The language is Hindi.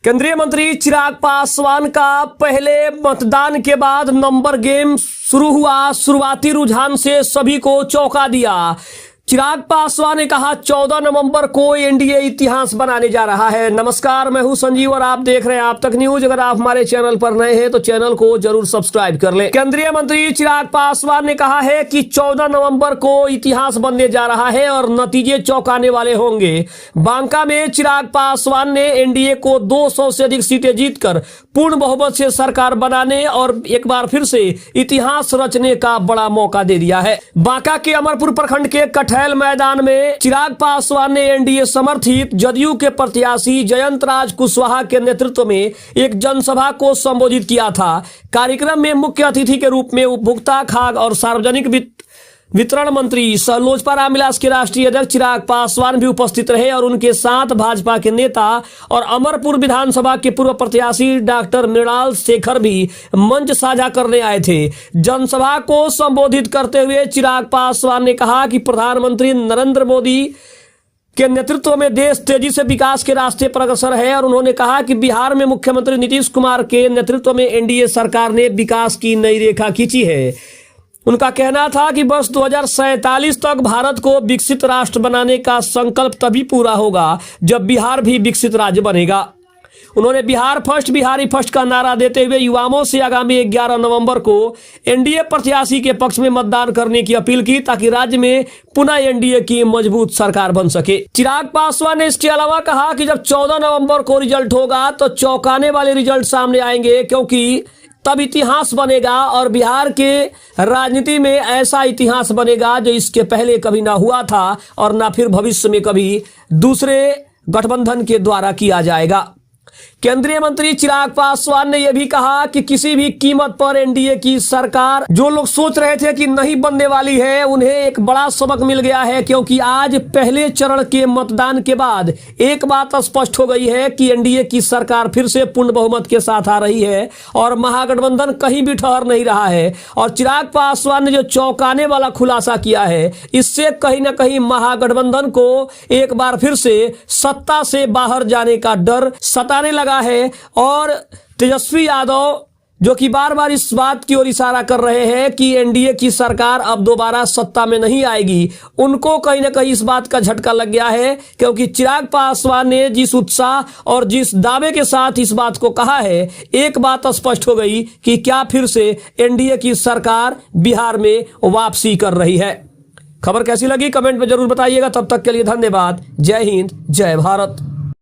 केंद्रीय मंत्री चिराग पासवान का पहले मतदान के बाद नंबर गेम शुरू हुआ। शुरुआती रुझान से सभी को चौंका दिया। चिराग पासवान ने कहा 14 नवंबर को एनडीए इतिहास बनाने जा रहा है। नमस्कार, मैं हूं संजीव और आप देख रहे हैं आप तक न्यूज। अगर आप हमारे चैनल पर नए हैं तो चैनल को जरूर सब्सक्राइब कर लें। केंद्रीय मंत्री चिराग पासवान ने कहा है कि 14 नवंबर को इतिहास बनने जा रहा है और नतीजे चौंकाने वाले होंगे। बांका में चिराग पासवान ने एनडीए को 200 से अधिक सीटें जीतकर पूर्ण बहुमत से सरकार बनाने और एक बार फिर से इतिहास रचने का बड़ा मौका दे दिया है। बांका के अमरपुर प्रखंड के कटहल मैदान में चिराग पासवान ने एनडीए समर्थित जदयू के प्रत्याशी जयंत राज कुशवाहा के नेतृत्व में एक जनसभा को संबोधित किया था। कार्यक्रम में मुख्य अतिथि के रूप में उपभोक्ता, खाद्य और सार्वजनिक वितरण मंत्री सह लोजपा रामविलास के राष्ट्रीय अध्यक्ष चिराग पासवान भी उपस्थित रहे और उनके साथ भाजपा के नेता और अमरपुर विधानसभा के पूर्व प्रत्याशी डॉक्टर मृणाल शेखर भी मंच साझा करने आए थे। जनसभा को संबोधित करते हुए चिराग पासवान ने कहा कि प्रधानमंत्री नरेंद्र मोदी के नेतृत्व में देश तेजी से विकास के रास्ते पर अग्रसर है और उन्होंने कहा कि बिहार में मुख्यमंत्री नीतीश कुमार के नेतृत्व में एनडीए सरकार ने विकास की नई रेखा खींची है। उनका कहना था कि वर्ष 2047 तक भारत को विकसित राष्ट्र बनाने का संकल्प तभी पूरा होगा जब बिहार भी विकसित राज्य बनेगा। उन्होंने बिहार फर्स्ट, बिहारी फर्स्ट का नारा देते हुए युवाओं से आगामी 11 नवंबर को एनडीए प्रत्याशी के पक्ष में मतदान करने की अपील की ताकि राज्य में पुनः एनडीए की मजबूत सरकार बन सके। चिराग पासवान ने इसके अलावा कहा कि जब 14 नवंबर को रिजल्ट होगा तो चौंकाने वाले रिजल्ट सामने आएंगे, क्योंकि तब इतिहास बनेगा और बिहार के राजनीति में ऐसा इतिहास बनेगा जो इसके पहले कभी ना हुआ था और ना फिर भविष्य में कभी दूसरे गठबंधन के द्वारा किया जाएगा। केंद्रीय मंत्री चिराग पासवान ने यह भी कहा कि किसी भी कीमत पर एनडीए की सरकार, जो लोग सोच रहे थे कि नहीं बनने वाली है, उन्हें एक बड़ा सबक मिल गया है, क्योंकि आज पहले चरण के मतदान के बाद एक बात स्पष्ट हो गई है कि एनडीए की सरकार फिर से पूर्ण बहुमत के साथ आ रही है और महागठबंधन कहीं भी ठहर नहीं रहा है। और चिराग पासवान ने जो चौंकाने वाला खुलासा किया है, इससे कहीं ना कहीं महागठबंधन को एक बार फिर से सत्ता से बाहर जाने का डर सताने लगा है। और तेजस्वी यादव, जो कि बार बार इस बात की ओर इशारा कर रहे हैं कि एनडीए की सरकार अब दोबारा सत्ता में नहीं आएगी, उनको कहीं ना कहीं इस बात का झटका लग गया है, क्योंकि चिराग पासवान ने जिस उत्साह और जिस दावे के साथ इस बात को कहा है, एक बात स्पष्ट हो गई कि क्या फिर से एनडीए की सरकार बिहार में वापसी कर रही है। खबर कैसी लगी कमेंट में जरूर बताइएगा। तब तक के लिए धन्यवाद। जय हिंद, जय भारत।